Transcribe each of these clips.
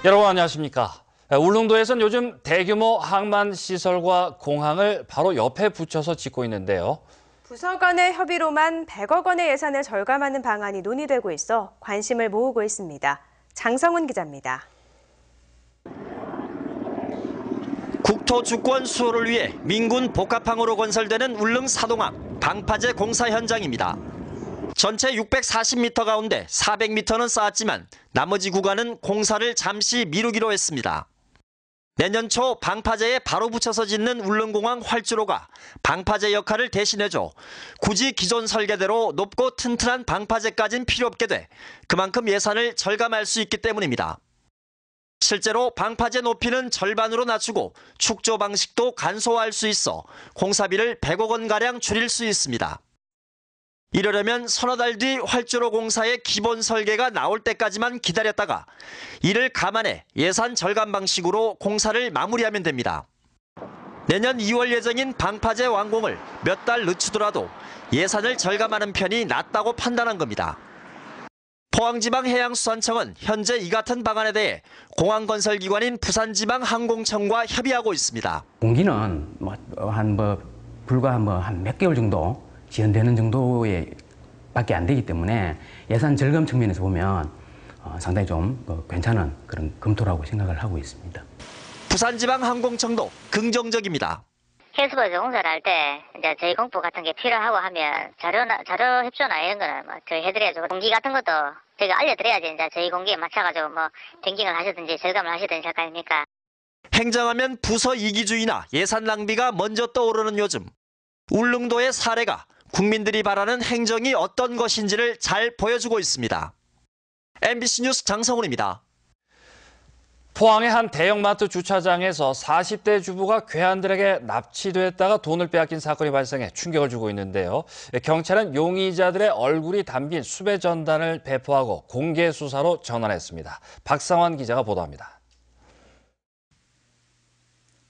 여러분 안녕하십니까. 울릉도에선 요즘 대규모 항만 시설과 공항을 바로 옆에 붙여서 짓고 있는데요. 부서 간의 협의로만 100억 원의 예산을 절감하는 방안이 논의되고 있어 관심을 모으고 있습니다. 장성훈 기자입니다. 국토 주권 수호를 위해 민군 복합항으로 건설되는 울릉 사동항 방파제 공사 현장입니다. 전체 640m 가운데 400m는 쌓았지만 나머지 구간은 공사를 잠시 미루기로 했습니다. 내년 초 방파제에 바로 붙여서 짓는 울릉공항 활주로가 방파제 역할을 대신해줘 굳이 기존 설계대로 높고 튼튼한 방파제까지는 필요 없게 돼 그만큼 예산을 절감할 수 있기 때문입니다. 실제로 방파제 높이는 절반으로 낮추고 축조 방식도 간소화할 수 있어 공사비를 100억 원가량 줄일 수 있습니다. 이러려면 서너 달 뒤 활주로 공사의 기본 설계가 나올 때까지만 기다렸다가 이를 감안해 예산 절감 방식으로 공사를 마무리하면 됩니다. 내년 2월 예정인 방파제 완공을 몇 달 늦추더라도 예산을 절감하는 편이 낫다고 판단한 겁니다. 포항지방해양수산청은 현재 이 같은 방안에 대해 공항건설기관인 부산지방항공청과 협의하고 있습니다. 공기는 불과 한 몇 개월 정도 지연되는 정도의 밖에 안 되기 때문에 예산 절감 측면에서 보면 상당히 좀 괜찮은 그런 검토라고 생각을 하고 있습니다. 부산지방항공청도 긍정적입니다. 해수부에서 공사를 할 때 이제 저희 공부 같은 게 필요하고 하면 자료 협조나 이런 거는 저희 해드려야죠. 공기 같은 것도 저희가 알려드려야지 이제 저희 공기에 맞춰가지고 뱅킹을 하시든지 절감을 하시든지 할 거 아닙니까? 행정하면 부서 이기주의나 예산 낭비가 먼저 떠오르는 요즘 울릉도의 사례가 국민들이 바라는 행정이 어떤 것인지를 잘 보여주고 있습니다. MBC 뉴스 장성훈입니다. 포항의 한 대형마트 주차장에서 40대 주부가 괴한들에게 납치됐다가 돈을 빼앗긴 사건이 발생해 충격을 주고 있는데요. 경찰은 용의자들의 얼굴이 담긴 수배 전단을 배포하고 공개 수사로 전환했습니다. 박상환 기자가 보도합니다.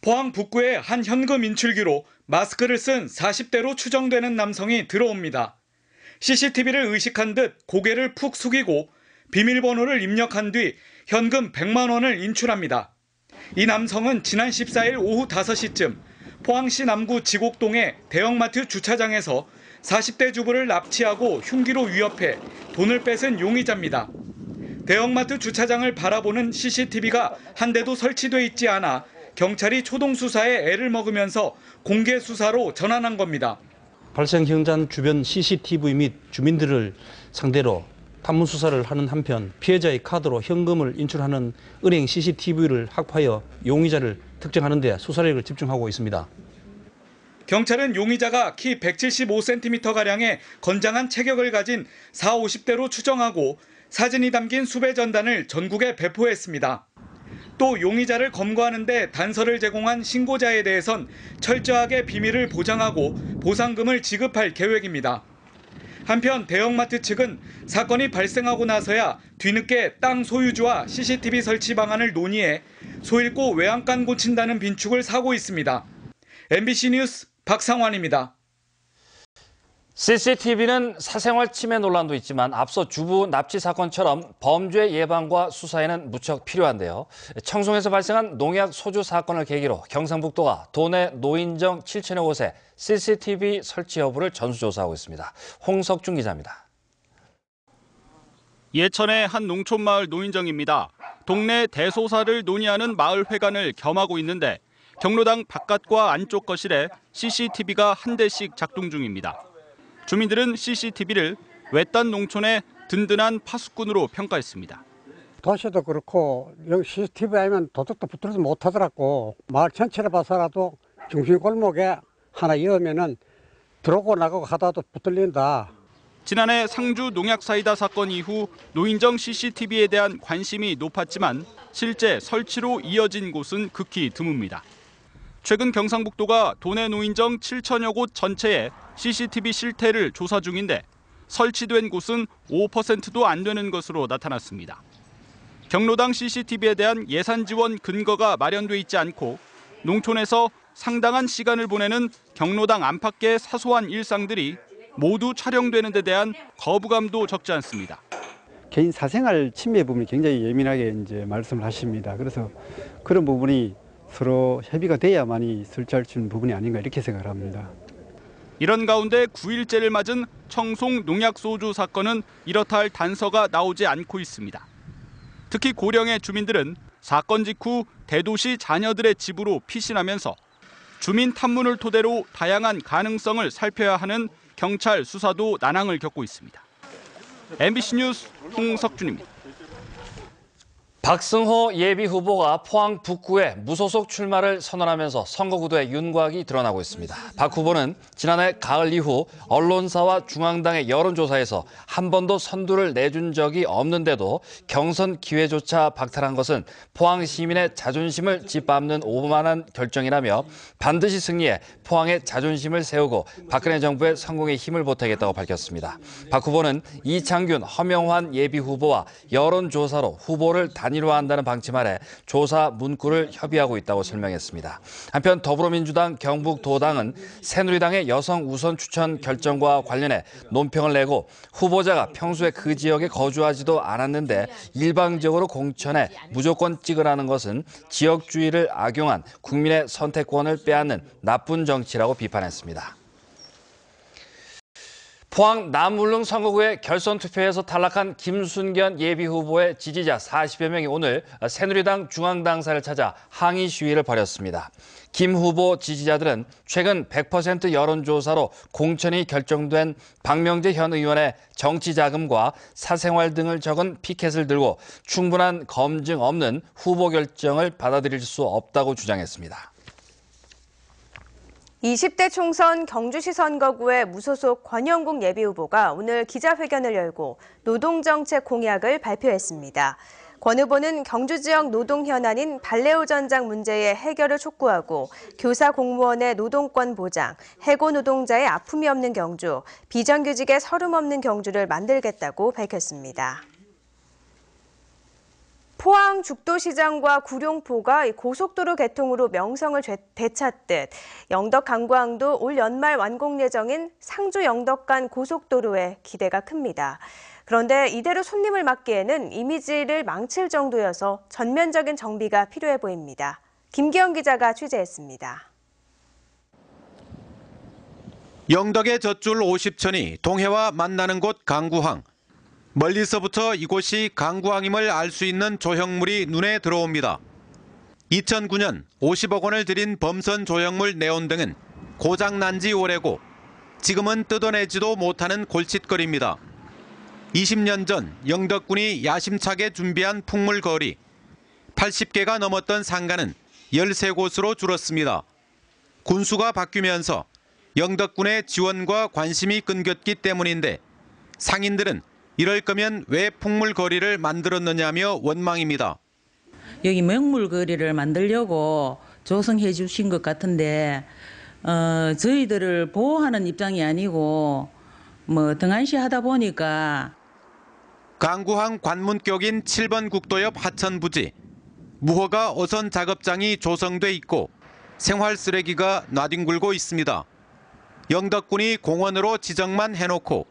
포항 북구의 한 현금 인출기로 마스크를 쓴 40대로 추정되는 남성이 들어옵니다. CCTV를 의식한 듯 고개를 푹 숙이고 비밀번호를 입력한 뒤 현금 100만 원을 인출합니다. 이 남성은 지난 14일 오후 5시쯤 포항시 남구 지곡동의 대형마트 주차장에서 40대 주부를 납치하고 흉기로 위협해 돈을 뺏은 용의자입니다. 대형마트 주차장을 바라보는 CCTV가 한 대도 설치돼 있지 않아 경찰이 초동 수사에 애를 먹으면서 공개 수사로 전환한 겁니다. 발생 현장 주변 CCTV 및 주민들을 상대로 탐문 수사를 하는 한편 피해자의 카드로 현금을 인출하는 은행 CCTV를 확보하여 용의자를 특정하는 데 수사력을 집중하고 있습니다. 경찰은 용의자가 키 175cm가량의 건장한 체격을 가진 40, 50대로 추정하고 사진이 담긴 수배 전단을 전국에 배포했습니다. 또 용의자를 검거하는 데 단서를 제공한 신고자에 대해선 철저하게 비밀을 보장하고 보상금을 지급할 계획입니다. 한편 대형마트 측은 사건이 발생하고 나서야 뒤늦게 땅 소유주와 CCTV 설치 방안을 논의해 소잃고 외양간 고친다는 빈축을 사고 있습니다. MBC 뉴스 박상환입니다. CCTV는 사생활 침해 논란도 있지만 앞서 주부 납치 사건처럼 범죄 예방과 수사에는 무척 필요한데요. 청송에서 발생한 농약 소주 사건을 계기로 경상북도가 도내 노인정 7천여 곳에 CCTV 설치 여부를 전수조사하고 있습니다. 홍석준 기자입니다. 예천의 한 농촌마을 노인정입니다. 동네 대소사를 논의하는 마을회관을 겸하고 있는데 경로당 바깥과 안쪽 거실에 CCTV가 한 대씩 작동 중입니다. 주민들은 CCTV를 외딴 농촌의 든든한 파수꾼으로 평가했습니다. 도시도 그렇고 여기 CCTV 하면 도둑도 붙들지 못하더라고. 마을 전체를 봐서라도 중심 골목에 하나 이으면은 들어오고 나가고 하다도 붙들린다. 지난해 상주 농약 사이다 사건 이후 노인정 CCTV에 대한 관심이 높았지만 실제 설치로 이어진 곳은 극히 드뭅니다. 최근 경상북도가 도내 노인정 7천여 곳 전체에 CCTV 실태를 조사 중인데 설치된 곳은 5%도 안 되는 것으로 나타났습니다. 경로당 CCTV에 대한 예산 지원 근거가 마련돼 있지 않고 농촌에서 상당한 시간을 보내는 경로당 안팎의 사소한 일상들이 모두 촬영되는 데 대한 거부감도 적지 않습니다. 개인 사생활 침해 부분이 굉장히 예민하게 이제 말씀을 하십니다. 그래서 그런 부분이 서로 협의가 돼야만이 설치할 수 있는 부분이 아닌가 이렇게 생각을 합니다. 이런 가운데 9일째를 맞은 청송 농약소주 사건은 이렇다 할 단서가 나오지 않고 있습니다. 특히 고령의 주민들은 사건 직후 대도시 자녀들의 집으로 피신하면서 주민 탐문을 토대로 다양한 가능성을 살펴야 하는 경찰 수사도 난항을 겪고 있습니다. MBC 뉴스 홍석준입니다. 박승호 예비후보가 포항 북구에 무소속 출마를 선언하면서 선거구도에 윤곽이 드러나고 있습니다. 박 후보는 지난해 가을 이후 언론사와 중앙당의 여론조사에서 한 번도 선두를 내준 적이 없는데도 경선 기회조차 박탈한 것은 포항 시민의 자존심을 짓밟는 오만한 결정이라며 반드시 승리해 포항의 자존심을 세우고 박근혜 정부의 성공에 힘을 보태겠다고 밝혔습니다. 박 후보는 이창균, 허명환 예비후보와 여론조사로 후보를 단일화한다는 방침 아래 조사 문구를 협의하고 있다고 설명했습니다. 한편 더불어민주당 경북도당은 새누리당의 여성 우선 추천 결정과 관련해 논평을 내고 후보자가 평소에 그 지역에 거주하지도 않았는데 일방적으로 공천에 무조건 찍으라는 것은 지역주의를 악용한 국민의 선택권을 빼앗는 나쁜 정치라고 비판했습니다. 포항 남울릉 선거구의 결선 투표에서 탈락한 김순견 예비후보의 지지자 40여 명이 오늘 새누리당 중앙당사를 찾아 항의 시위를 벌였습니다. 김 후보 지지자들은 최근 100% 여론조사로 공천이 결정된 박명재 현 의원의 정치 자금과 사생활 등을 적은 피켓을 들고 충분한 검증 없는 후보 결정을 받아들일 수 없다고 주장했습니다. 20대 총선 경주시 선거구의 무소속 권영국 예비후보가 오늘 기자회견을 열고 노동정책 공약을 발표했습니다. 권 후보는 경주 지역 노동 현안인 발레오 전장 문제의 해결을 촉구하고 교사 공무원의 노동권 보장, 해고 노동자의 아픔이 없는 경주, 비정규직의 서름 없는 경주를 만들겠다고 밝혔습니다. 포항 죽도시장과 구룡포가 고속도로 개통으로 명성을 되찾듯 영덕 강구항도 올 연말 완공 예정인 상주 영덕 간 고속도로에 기대가 큽니다. 그런데 이대로 손님을 맞기에는 이미지를 망칠 정도여서 전면적인 정비가 필요해 보입니다. 김기영 기자가 취재했습니다. 영덕의 젖줄 50촌이 동해와 만나는 곳 강구항. 멀리서부터 이곳이 강구항임을 알 수 있는 조형물이 눈에 들어옵니다. 2009년 50억 원을 들인 범선 조형물 네온 등은 고장난 지 오래고 지금은 뜯어내지도 못하는 골칫거리입니다. 20년 전 영덕군이 야심차게 준비한 풍물거리. 80개가 넘었던 상가는 13곳으로 줄었습니다. 군수가 바뀌면서 영덕군의 지원과 관심이 끊겼기 때문인데 상인들은 이럴 거면 왜 풍물거리를 만들었느냐며 원망입니다. 여기 명물거리를 만들려고 조성해 주신 것 같은데 저희들을 보호하는 입장이 아니고 등한시하다 보니까. 강구항 관문격인 7번 국도 옆 하천 부지. 무허가 어선 작업장이 조성돼 있고 생활 쓰레기가 나뒹굴고 있습니다. 영덕군이 공원으로 지정만 해놓고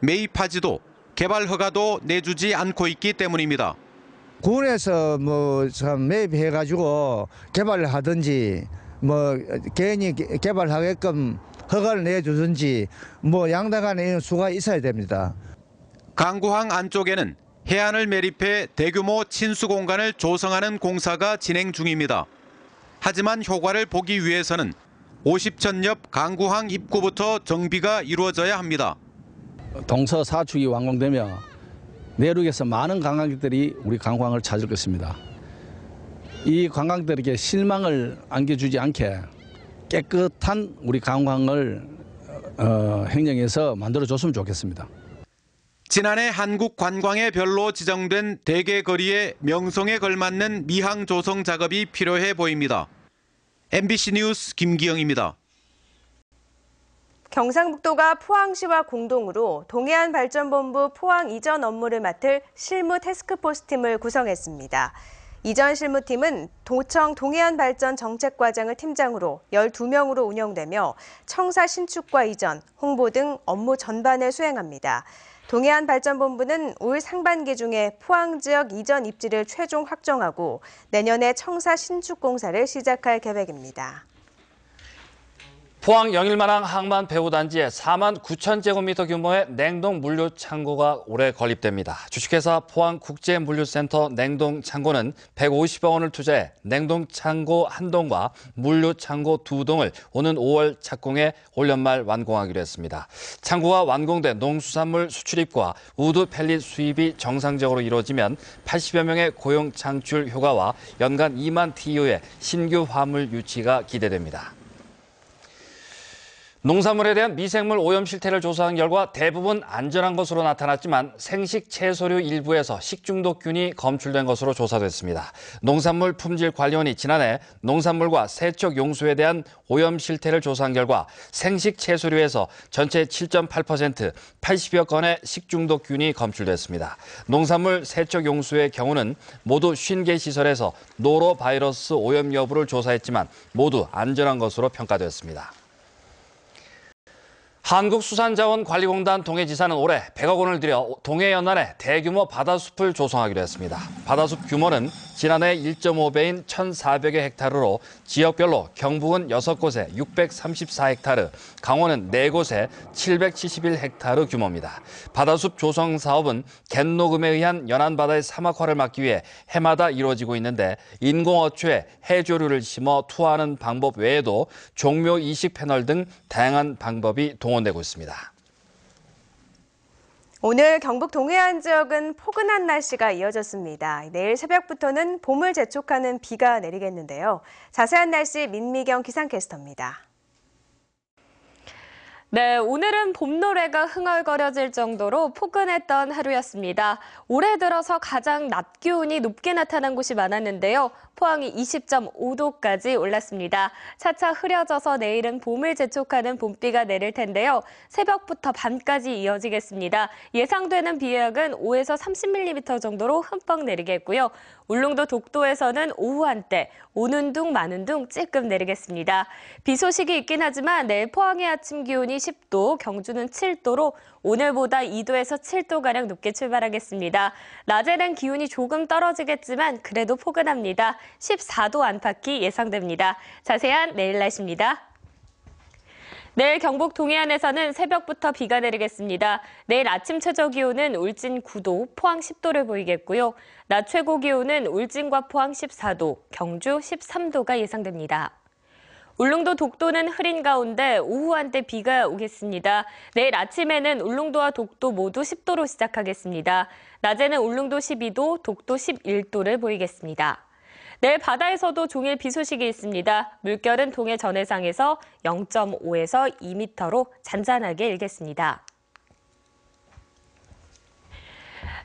매입하지도 개발 허가도 내주지 않고 있기 때문입니다. 군에서 참 매입해가지고 개발을 하든지 개인이 개발하게끔 허가를 내주든지 양당간의 수가 있어야 됩니다. 강구항 안쪽에는 해안을 매립해 대규모 친수 공간을 조성하는 공사가 진행 중입니다. 하지만 효과를 보기 위해서는 50천 옆 강구항 입구부터 정비가 이루어져야 합니다. 동서사축이 완공되며 내륙에서 많은 관광객들이 우리 강구항을 찾을 것입니다. 이 관광객들에게 실망을 안겨주지 않게 깨끗한 우리 강구항을 행정에서 만들어줬으면 좋겠습니다. 지난해 한국관광의 별로 지정된 대게거리의 명성에 걸맞는 미항 조성 작업이 필요해 보입니다. MBC 뉴스 김기영입니다. 경상북도가 포항시와 공동으로 동해안발전본부 포항 이전 업무를 맡을 실무 태스크포스팀을 구성했습니다. 이전 실무팀은 도청 동해안발전정책과장을 팀장으로 12명으로 운영되며 청사 신축과 이전, 홍보 등 업무 전반을 수행합니다. 동해안발전본부는 올 상반기 중에 포항 지역 이전 입지를 최종 확정하고 내년에 청사 신축 공사를 시작할 계획입니다. 포항 영일마랑 항만 배후단지에 4만 9천 제곱미터 규모의 냉동 물류 창고가 올해 건립됩니다. 주식회사 포항국제물류센터 냉동창고는 150억 원을 투자해 냉동창고 1동과 물류창고 2동을 오는 5월 착공해 올 연말 완공하기로 했습니다. 창고가 완공돼 농수산물 수출입과 우드 펠릿 수입이 정상적으로 이루어지면 80여 명의 고용 창출 효과와 연간 2만 TU의 신규 화물 유치가 기대됩니다. 농산물에 대한 미생물 오염 실태를 조사한 결과 대부분 안전한 것으로 나타났지만 생식 채소류 일부에서 식중독균이 검출된 것으로 조사됐습니다. 농산물 품질관리원이 지난해 농산물과 세척 용수에 대한 오염 실태를 조사한 결과 생식 채소류에서 전체 7.8%, 80여 건의 식중독균이 검출됐습니다. 농산물 세척 용수의 경우는 모두 50개 시설에서 노로바이러스 오염 여부를 조사했지만 모두 안전한 것으로 평가됐습니다. 한국수산자원관리공단 동해지사는 올해 100억 원을 들여 동해연안에 대규모 바다숲을 조성하기로 했습니다. 바다숲 규모는 지난해 1.5배인 1,400여 헥타르로 지역별로 경북은 6곳에 634헥타르, 강원은 4곳에 771헥타르 규모입니다. 바다숲 조성 사업은 갯녹음에 의한 연안바다의 사막화를 막기 위해 해마다 이루어지고 있는데 인공어초에 해조류를 심어 투하하는 방법 외에도 종묘 이식 패널 등 다양한 방법이 동원되고 있습니다. 오늘 경북 동해안 지역은 포근한 날씨가 이어졌습니다. 내일 새벽부터는 봄을 재촉하는 비가 내리겠는데요. 자세한 날씨 민미경 기상캐스터입니다. 네, 오늘은 봄 노래가 흥얼거려질 정도로 포근했던 하루였습니다. 올해 들어서 가장 낮 기온이 높게 나타난 곳이 많았는데요. 포항이 20.5도까지 올랐습니다. 차차 흐려져서 내일은 봄을 재촉하는 봄비가 내릴 텐데요. 새벽부터 밤까지 이어지겠습니다. 예상되는 비약은 5에서 30mm 정도로 흠뻑 내리겠고요. 울릉도 독도에서는 오후 한때 오는 둥 마는 둥 찔끔 내리겠습니다. 비 소식이 있긴 하지만 내일 포항의 아침 기온이 10도, 경주는 7도로 오늘보다 2도에서 7도가량 높게 출발하겠습니다. 낮에는 기온이 조금 떨어지겠지만 그래도 포근합니다. 14도 안팎이 예상됩니다. 자세한 내일 날씨입니다. 내일 경북 동해안에서는 새벽부터 비가 내리겠습니다. 내일 아침 최저 기온은 울진 9도, 포항 10도를 보이겠고요. 낮 최고 기온은 울진과 포항 14도, 경주 13도가 예상됩니다. 울릉도 독도는 흐린 가운데 오후 한때 비가 오겠습니다. 내일 아침에는 울릉도와 독도 모두 10도로 시작하겠습니다. 낮에는 울릉도 12도, 독도 11도를 보이겠습니다. 내일 바다에서도 종일 비 소식이 있습니다. 물결은 동해 전해상에서 0.5에서 2m로 잔잔하게 일겠습니다.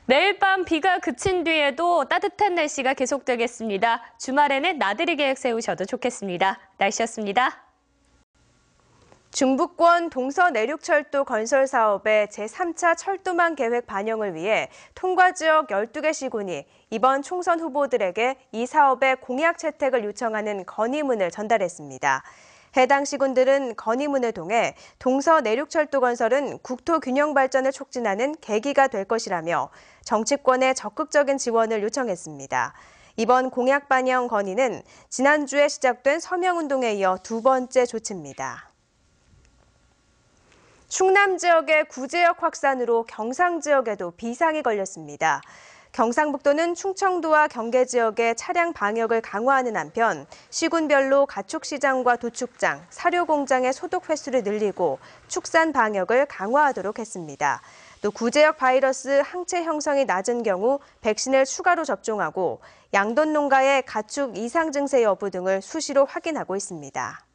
내일 밤 비가 그친 뒤에도 따뜻한 날씨가 계속되겠습니다. 주말에는 나들이 계획 세우셔도 좋겠습니다. 날씨였습니다. 중부권 동서내륙철도 건설 사업의 제3차 철도망 계획 반영을 위해 통과 지역 12개 시군이 이번 총선 후보들에게 이 사업의 공약 채택을 요청하는 건의문을 전달했습니다. 해당 시군들은 건의문을 통해 동서내륙철도 건설은 국토균형 발전을 촉진하는 계기가 될 것이라며 정치권의 적극적인 지원을 요청했습니다. 이번 공약 반영 건의는 지난주에 시작된 서명운동에 이어 두 번째 조치입니다. 충남 지역의 구제역 확산으로 경상 지역에도 비상이 걸렸습니다. 경상북도는 충청도와 경계 지역의 차량 방역을 강화하는 한편 시군별로 가축시장과 도축장, 사료공장의 소독 횟수를 늘리고 축산 방역을 강화하도록 했습니다. 또 구제역 바이러스 항체 형성이 낮은 경우 백신을 추가로 접종하고 양돈 농가의 가축 이상 증세 여부 등을 수시로 확인하고 있습니다.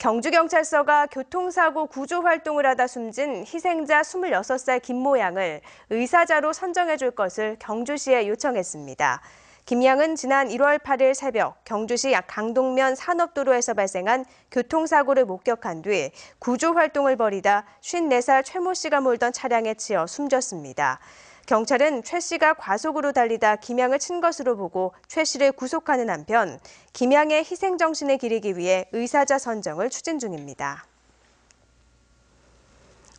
경주경찰서가 교통사고 구조 활동을 하다 숨진 희생자 26살 김모 양을 의사자로 선정해 줄 것을 경주시에 요청했습니다. 김 양은 지난 1월 8일 새벽 경주시 강동면 산업도로에서 발생한 교통사고를 목격한 뒤 구조 활동을 벌이다 54살 최모 씨가 몰던 차량에 치여 숨졌습니다. 경찰은 최 씨가 과속으로 달리다 김 양을 친 것으로 보고 최 씨를 구속하는 한편 김 양의 희생 정신을 기리기 위해 의사자 선정을 추진 중입니다.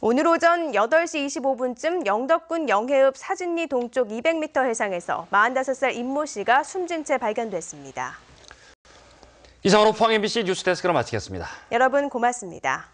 오늘 오전 8시 25분쯤 영덕군 영해읍 사진리 동쪽 200m 해상에서 45살 임모 씨가 숨진 채 발견됐습니다. 이상으로 포항 MBC 뉴스데스크를 마치겠습니다. 여러분 고맙습니다.